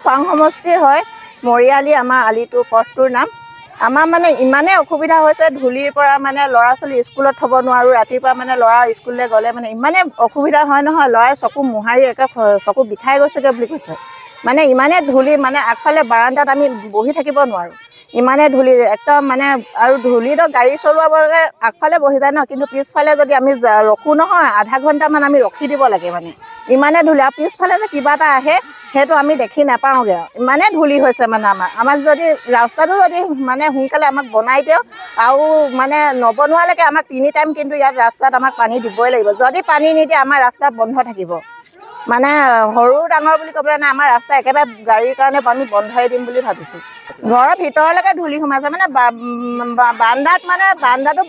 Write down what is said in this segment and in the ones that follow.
খোৱাং সমষ্টিৰ হয় মৰিয়ালি আমাৰ আলিটোৰ পথটোৰ নাম। আমাৰ মানে ইমানেই অসুবিধা হৈছে ধূলিৰ পৰা মানে ল'ৰা ছোৱালী স্কুলত থ'ব নোৱাৰোঁ। ৰাতিপুৱা মানে ল'ৰা স্কুললৈ গ'লে মানে ইমানেই অসুবিধা হয় নহয়, ল'ৰাই চকু মোহাৰি একে চকু বিষাই গৈছেগৈ বুলি কৈছে। মানে ইমানেই ধূলি মানে আগফালে বাৰান্দাত আমি বহি থাকিব নোৱাৰোঁ, ইমানেই ধূলি একদম মানে। আৰু ধূলিতো গাড়ী চলোৱাবলৈ আগফালে বহি যায় ন, কিন্তু পিছফালে যদি আমি ৰখোঁ নহয় আধা ঘণ্টামান আমি ৰখি দিব লাগে মানে ইমানেই ধূলি। আৰু পিছফালে যে কিবা এটা আহে সেইটো আমি দেখি নাপাওঁগৈ আৰু ইমানেই ধূলি হৈছে মানে আমাক যদি ৰাস্তাটো যদি মানে সোনকালে আমাক বনাই দিয়ক। আৰু মানে নবনোৱালৈকে আমাক 3 টাইম কিন্তু ইয়াত ৰাস্তাত আমাক পানী দিবই লাগিব। যদি পানী নিদিয়ে আমাৰ ৰাস্তা বন্ধ থাকিব। মানে সৰু ডাঙৰ বুলি ক'বলৈ নাই, আমাৰ ৰাস্তা একেবাৰে গাড়ীৰ কাৰণে আমি বন্ধই দিম বুলি ভাবিছোঁ। ঘৰৰ ভিতৰলৈকে ধূলি সোমাইছে মানে বান্দাত মানে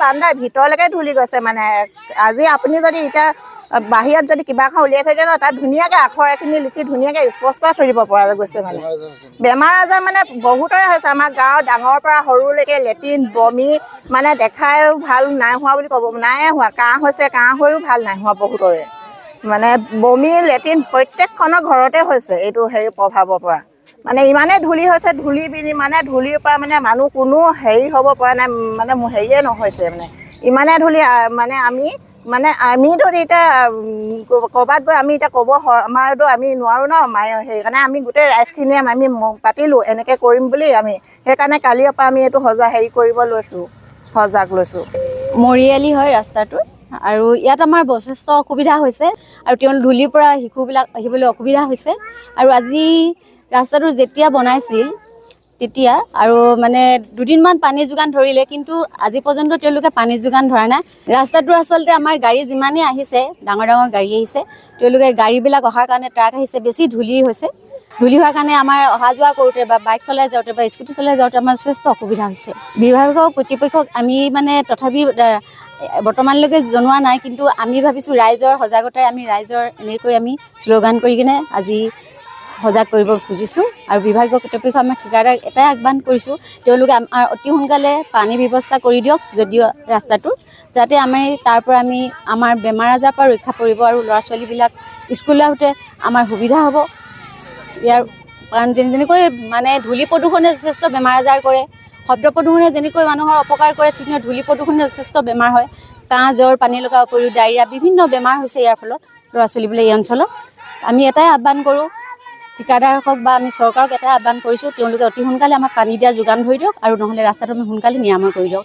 বান্দাই ভিতৰলৈকে ধূলি গৈছে মানে। আজি আপুনি যদি এতিয়া বাহিৰত যদি কিবা এখন উলিয়াই থৈ দিয়ে ন, তাত ধুনীয়াকৈ আখৰ এখিনি লিখি ধুনীয়াকৈ স্পষ্ট থৈ দিব পৰা গৈছে মানে। বেমাৰ আজাৰ মানে বহুতৰে হৈছে আমাৰ গাঁৱৰ ডাঙৰ পৰা সৰুলৈকে লেট্ৰিন বমি মানে দেখায়ো ভাল নাই হোৱা বুলি ক'ব, নাই হোৱা। কাহ হৈছে, কাহ হৈও ভাল নাই হোৱা বহুতৰে। মানে বমি লেট্ৰিন প্ৰত্যেকখনৰ ঘৰতে হৈছে এইটো প্ৰভাৱৰ পৰা। মানে ইমানেই ধূলি হৈছে, মানে ধূলিৰ পৰা মানে মানুহ কোনো হ'ব পৰা নাই, মানে হেৰিয়ে নহৈছে মানে ইমানেই ধূলি। মানে আমিতো এতিয়া ক'ৰবাত গৈ আমি এতিয়া ক'ব আমাৰতো আমি নোৱাৰোঁ ন সেইকাৰণে আমি গোটেই ৰাইজখিনিয়ে আমি পাতিলোঁ এনেকৈ কৰিম বুলি। আমি সেইকাৰণে কালিৰ পৰা আমি এইটো সজাগ লৈছোঁ। মৰিয়ালি হয় ৰাস্তাটো, আৰু ইয়াত আমাৰ যথেষ্ট অসুবিধা হৈছে আৰু তেওঁ ধূলিৰ পৰা শিশুবিলাক আহিবলৈ অসুবিধা হৈছে। আৰু আজি ৰাস্তাটো যেতিয়া বনাইছিল তেতিয়া আৰু মানে দুদিনমান পানী যোগান ধৰিলে, কিন্তু আজি পৰ্যন্ত তেওঁলোকে পানী যোগান ধৰা নাই। ৰাস্তাটো আচলতে আমাৰ গাড়ী যিমানেই আহিছে, ডাঙৰ ডাঙৰ গাড়ী আহিছে, তেওঁলোকে গাড়ীবিলাক অহাৰ কাৰণে ট্ৰাক আহিছে, বেছি ধূলি হৈছে। ধূলি হোৱাৰ কাৰণে আমাৰ অহা যোৱা কৰোঁতে বা বাইক চলাই যাওঁতে বা স্কুটি চলাই যাওঁতে আমাৰ যথেষ্ট অসুবিধা হৈছে। বিভাগৰ কৰ্তৃপক্ষক আমি মানে তথাপি বৰ্তমানলৈকে জনোৱা নাই, কিন্তু আমি ভাবিছোঁ ৰাইজৰ সজাগতাই আমি এনেকৈ আমি শ্লোগান কৰি কিনে আজি সজাগ কৰিব খুজিছোঁ। আৰু বিভাগীয় কৰ্তৃপক্ষক আমি ঠিকাদাৰক এটাই আহ্বান কৰিছোঁ, তেওঁলোকে আমাৰ অতি সোনকালে পানীৰ ব্যৱস্থা কৰি দিয়ক যদিও ৰাস্তাটো, যাতে আমি তাৰ পৰা আমাৰ বেমাৰ আজাৰৰ পৰা ৰক্ষা পৰিব আৰু ল'ৰা ছোৱালীবিলাক স্কুললৈ আহোঁতে আমাৰ সুবিধা হ'ব। ইয়াৰ কাৰণ যেনেকৈ মানে ধূলি প্ৰদূষণে যথেষ্ট বেমাৰ আজাৰ কৰে, শব্দ প্ৰদূষণে যেনেকৈ মানুহৰ অপকাৰ কৰে, ঠিক ধূলি প্ৰদূষণে যথেষ্ট বেমাৰ হয়। কাহ জ্বৰ পানী লগা উপৰিও ডায়েৰিয়া বিভিন্ন বেমাৰ হৈছে ইয়াৰ ফলত ল'ৰা ছোৱালীবিলাক এই অঞ্চলত। আমি এটাই আহ্বান কৰোঁ ঠিকাদাৰ হওক বা আমি চৰকাৰক এটাই আহ্বান কৰিছোঁ, তেওঁলোকে অতি সোনকালে আমাক পানী দিয়া যোগান ধৰি দিয়ক আৰু নহ'লে ৰাস্তাটো আমি সোনকালে নিৰাময় কৰি দিয়ক।